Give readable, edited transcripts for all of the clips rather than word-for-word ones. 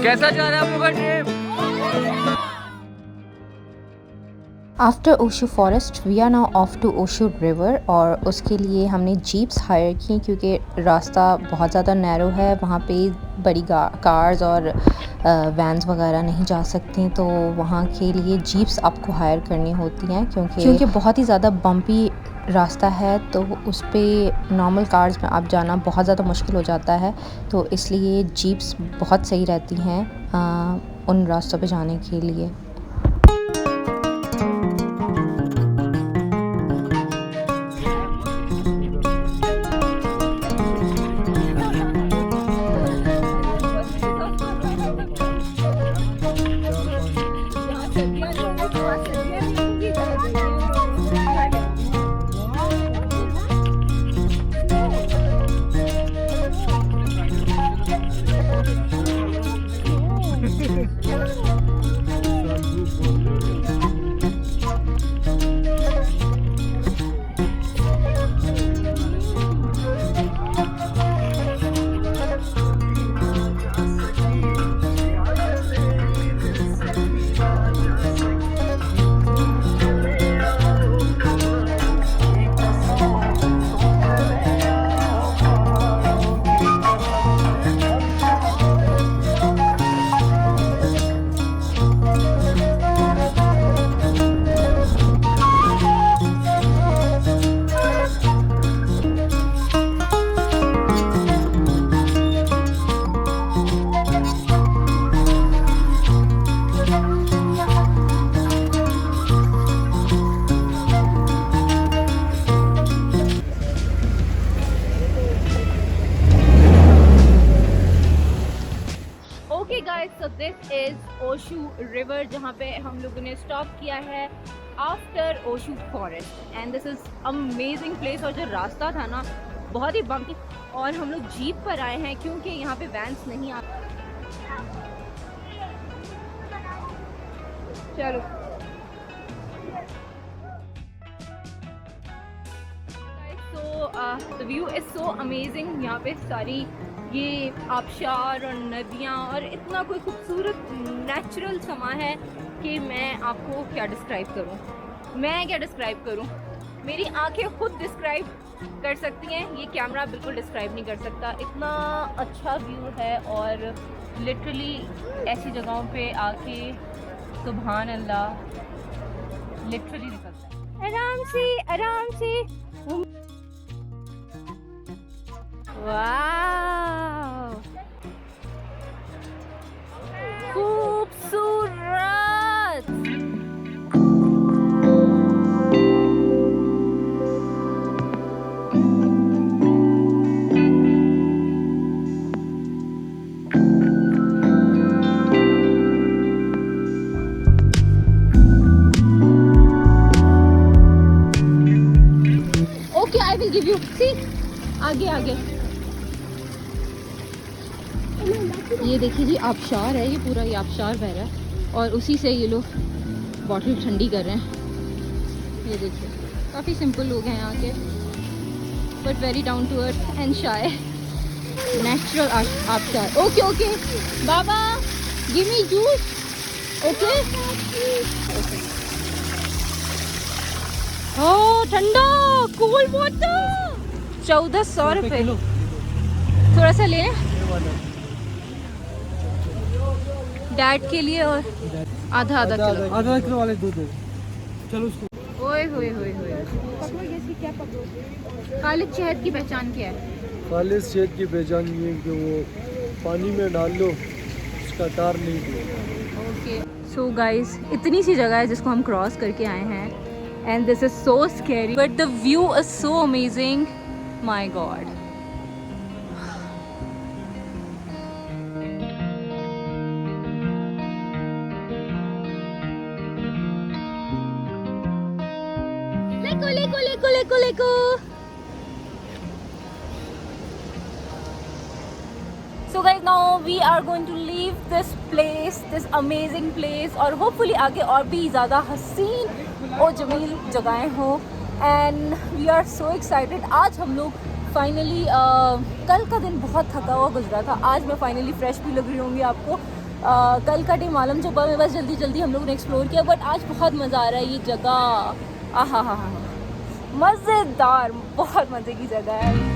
कैसा जा रहा है आपका trip? After Ushu forest we are now off to Ushu river और उसके लिए हमने जीप्स हायर की क्योंकि रास्ता बहुत ज़्यादा नैरो है, वहाँ पे बड़ी कार्स और वैन्स वगैरह नहीं जा सकती, तो वहाँ के लिए जीप्स आपको हायर करनी होती हैं क्योंकि बहुत ही ज़्यादा बम्पी रास्ता है, तो उस पर नॉर्मल कार्स में आप जाना बहुत ज़्यादा मुश्किल हो जाता है, तो इसलिए जीप्स बहुत सही रहती हैं उन रास्तों पे जाने के लिए। So this is Ushu river जहाँ पे हम लोगों ने स्टॉप किया है after Ushu forest and this is amazing place. और जो रास्ता था ना बहुत ही बम्पी, और हम लोग जीप पर आए हैं क्योंकि यहाँ पे वैन्स नहीं आ। चलो the view is so amazing. यहाँ पे सारी ये आबशार और नदियाँ और इतना कोई खूबसूरत नेचुरल समा है कि मैं आपको क्या डिस्क्राइब करूँ। मेरी आंखें खुद डिस्क्राइब कर सकती हैं, ये कैमरा बिल्कुल डिस्क्राइब नहीं कर सकता। इतना अच्छा व्यू है और लिटरली ऐसी जगहों पे आके सुभान अल्लाह लिटरली निकलता है आराम से। वाव खूबसूरत। Okay I will give you see आगे। ये देखिए जी आबशार है, ये पूरा ये आबशार बह रहा है और उसी से ये लोग बॉटल ठंडी कर रहे हैं। ये देखिए काफ़ी सिंपल लोग हैं यहाँ के, but very down to earth and shy. Natural आबशार। ओके बाबा give me juice. Okay oh ठंडा कूल वाटर 1400 रुपये। थोड़ा सा ले डैड के लिए और आधा किलो वाले दूध चलो उसको। ओए होए क्या पकड़ो। खालिद शहद की पहचान क्या है? खालिद शहद की पहचान ये कि वो पानी में डाल लो, उसका तार नहीं दो। ओके सो गाइस इतनी सी जगह है जिसको हम क्रॉस करके आए हैं and this is so scary but the view is so amazing. My god लेको। So guys now we are going to leave this place, this amazing place और hopefully आगे और भी ज़्यादा हसीन और जमील जगहें हो and we are so excited। आज हम लोग फाइनली कल का दिन बहुत थका हुआ गुजरा था, आज मैं फाइनली फ्रेश भी लग रही होंगी आपको कल का डे मालूम सुबह में बस जल्दी जल्दी हम लोग ने एक्सप्लोर किया, बट आज बहुत मज़ा आ रहा है। ये जगह आहा हा हा मज़ेदार, बहुत मज़े की जगह है।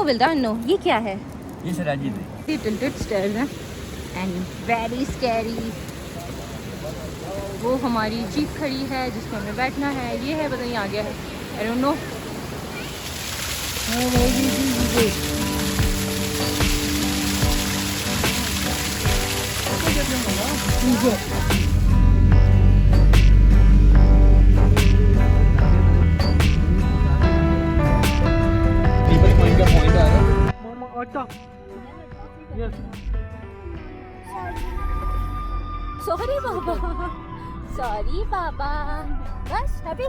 विल्दान नो, ये क्या है? ये सराजी है। ये टिल्टेड स्टेयर्स हैं एंड वेरी स्कैरी। वो हमारी जीप खड़ी है जिसमें हमें बैठना है। ये है पता नहीं आ गया है, आई डोंट नो। सॉरी बाबा, सॉरी बाबा, बस हैप्पी।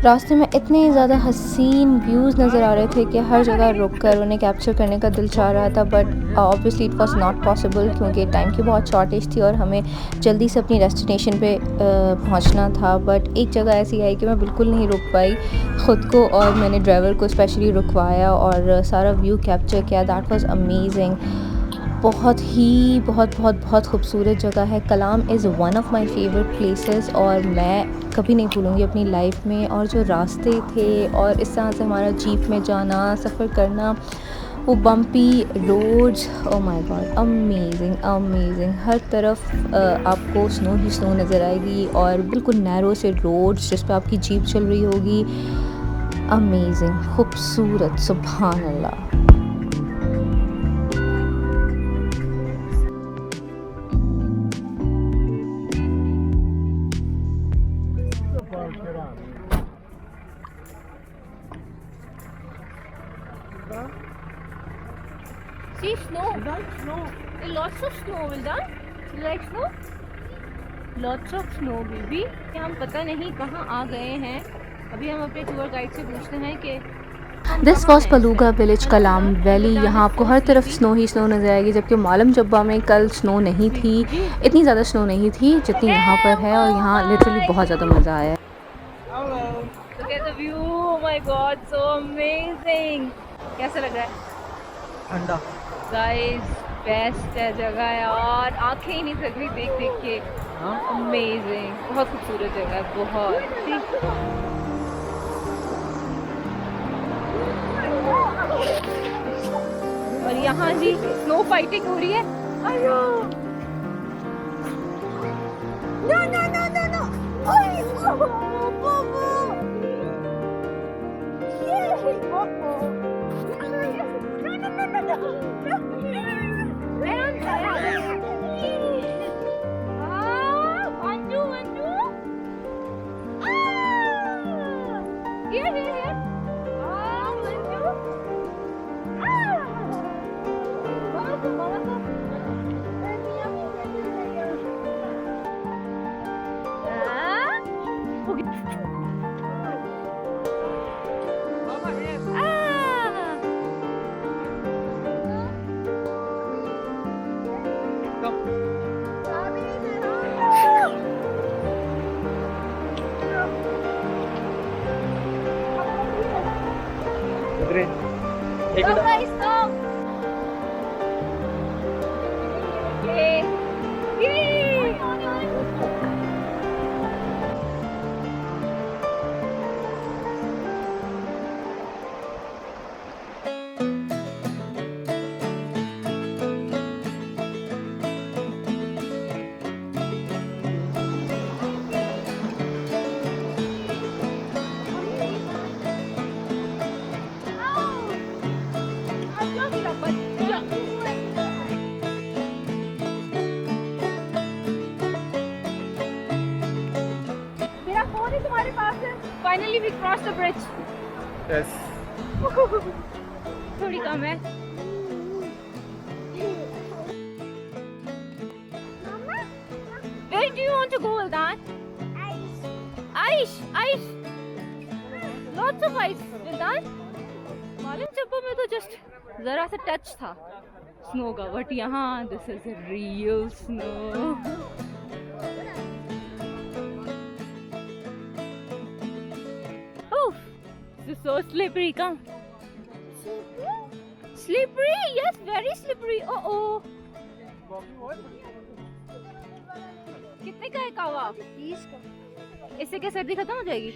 रास्ते में इतने ज़्यादा हसीन व्यूज़ नज़र आ रहे थे कि हर जगह रुक कर उन्हें कैप्चर करने का दिल चाह रहा था, but obviously it was not possible क्योंकि टाइम की बहुत शॉर्टेज थी और हमें जल्दी से अपनी डेस्टिनेशन पे पहुंचना था। बट एक जगह ऐसी आई कि मैं बिल्कुल नहीं रुक पाई ख़ुद को, और मैंने ड्राइवर को स्पेशली रुकवाया और सारा व्यू कैप्चर किया। That was amazing. बहुत ही बहुत खूबसूरत जगह है। Kalam is one of my favourite places और मैं कभी नहीं भूलूँगी अपनी लाइफ में। और जो रास्ते थे और इस तरह से हमारा जीप में जाना, सफ़र करना, वो bumpy roads, oh my god, amazing amazing. हर तरफ आपको स्नो ही स्नो नज़र आएगी और बिल्कुल नैरो से रोड्स जिस पर आपकी जीप चल रही होगी। अमेजिंग, खूबसूरत, सुभान अल्लाह। See snow. Lots of snow, Vildan. You like snow? Lots of snow, baby. हम पता नहीं कहाँ आ गए हैं। अभी हम अपने टूर गाइड से पूछते हैं कि this was Paluga village Kalam valley. यहाँ आपको हर तरफ स्नो ही स्नो नज़र आएगी, जबकि मालम जब्बा में कल स्नो नहीं थी, इतनी ज़्यादा स्नो नहीं थी जितनी यहाँ पर है, और यहाँ लिटरली बहुत ज़्यादा मज़ा आया। Look at the view, oh my god, so amazing. कैसा लग रहा है? ठंडा। Guys, बेस्ट है जगह यार, आंखें ही नहीं थक रही देख देख के। अमेजिंग, बहुत खूबसूरत जगह है, बहुत। और यहाँ जी स्नो फाइटिंग हो रही है। अयो no no no no no, तुम्हारे पास है। Finally we crossed the bridge. Yes. थोड़ी कम है। Where do you want to go, Vildan? Ice. Ice. Lots of ice, Vildan. मालूम जब्बा में तो जस्ट जरा सा टच था स्नो का, बट यहाँ this is real snow. This is so slippery, come. Slippery? Yes, very slippery. Oh. कितने का है कावा? 20 का। इससे क्या सर्दी खत्म हो जाएगी?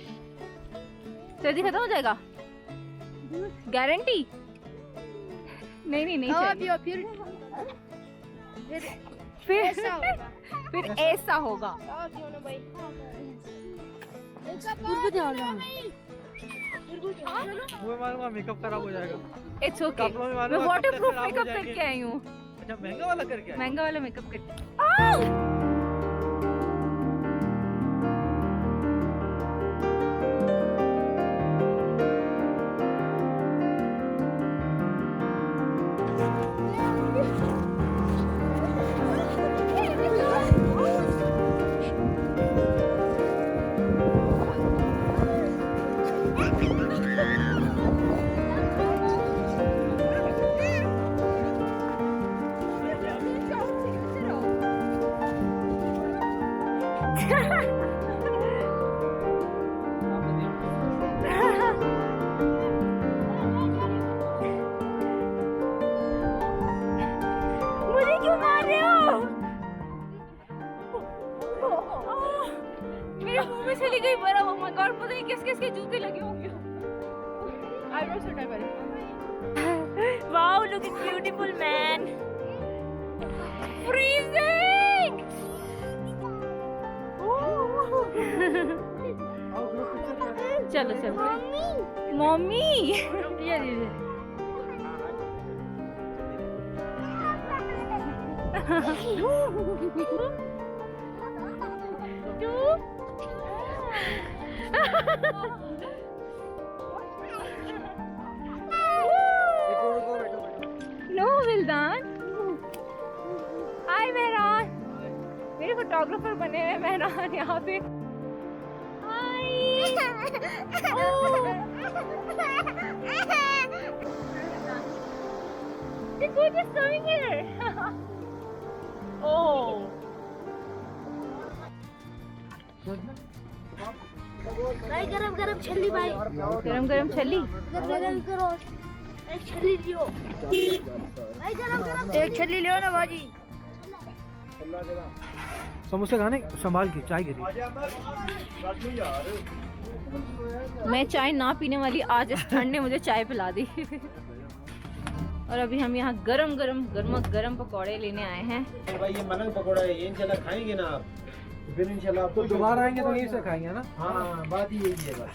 सर्दी खत्म हो जाएगा? गारंटी? नहीं चाहिए। फिर ऐसा होगा। मेकअप खराब हो जाएगा। इट्स ओके, मैं वाटरप्रूफ मेकअप करके आई हूँ। अच्छा, महंगा वाला करके? महंगा वाला मेकअप करके। मुझे क्यों मार रहे हो? मेरे मुंह में चली गई बर्फ। Oh my God, पता नहीं किस किस के जूते लगे होंगे। Eyebrows हटा पहले। Wow, looking beautiful man. Freezing. चलो मम्मी ये नो विल्दान। हाय मेहरान, मेरे फोटोग्राफर बने हैं मेहरान यहाँ पे। हाय The goat is coming here. Oh. भाई गरम गरम छल्ली भाई गरम गरम छली. गरम करो एक छल्ली लियो भाई गरम गरम एक छल्ली लियो ना बाजी समोसे खाने संभाल के चाय गिरी. मैं चाय ना पीने वाली, आज इस ठंड ने मुझे चाय पिला दी. और अभी हम यहाँ गरम गरम गर्मा गरम पकौड़े लेने आए हैं. भाई ये मलंग पकौड़ा है, ये इंशाल्लाह खाएंगे ना आप, तो फिर इंशाल्लाह आपको तो दोबारा आएंगे तो यहीं से खाएंगे ना. हाँ बात ही यही है बस.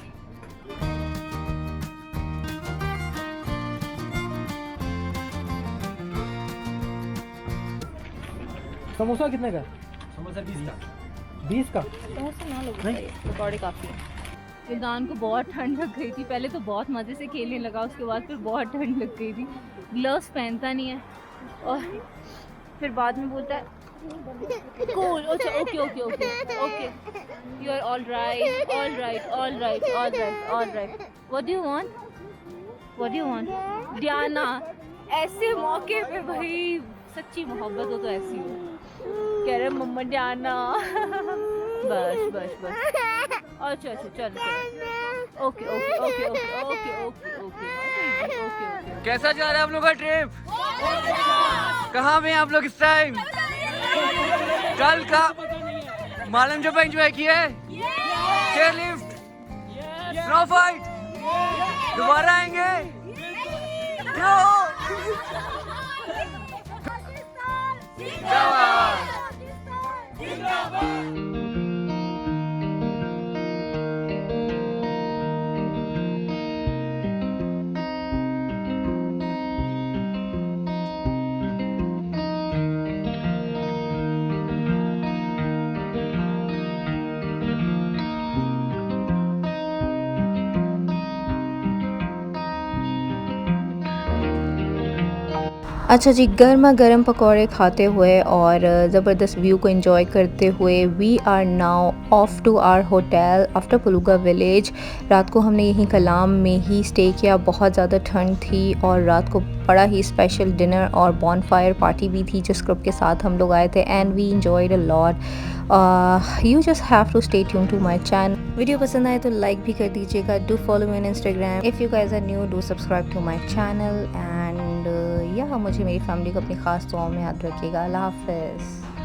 समोसा कितने का? समोसा 20 का. 20 का. समोसे ना लोग पकौड़े काफ़ी हैं. ईदान को बहुत ठंड लग गई थी. पहले तो बहुत मज़े से खेलने लगा, उसके बाद फिर बहुत ठंड लग गई थी. ग्लव्स पहनता नहीं है और फिर बाद में बोलता है कूल. अच्छा okay okay okay okay, you are all right all right all right all right all right. What do you want, what do you want Diana? ऐसे मौके पे भाई सच्ची मोहब्बत हो तो ऐसी हो. कह रहे मम्मा डियाना. बस बस बस. अच्छा अच्छा चलो okay okay okay okay okay okay okay okay. कैसा जा रहा है आप लोग का ट्रिप? कहाँ में आप लोग इस टाइम? कल का मालम जो एंजॉय किया है? चेयर लिफ्ट, स्नो फाइट, दोबारा आएंगे? अच्छा जी, गर्मा गर्म पकौड़े खाते हुए और ज़बरदस्त व्यू को एंजॉय करते हुए we are now off to our hotel after Paluga village. रात को हमने यहीं कलाम में ही स्टे किया. बहुत ज़्यादा ठंड थी और रात को बड़ा ही स्पेशल डिनर और बॉनफायर पार्टी भी थी जिस ग्रुप के साथ हम लोग आए थे. And we enjoyed a lot. You just have to stay tune to my channel. Video पसंद आए तो लाइक भी कर दीजिएगा. Do follow me on Instagram. If you guys are new do subscribe to my channel. And मुझे मेरी family को अपनी ख़ास दुआओं में याद रखिएगा. अल्लाह हाफ़िज़.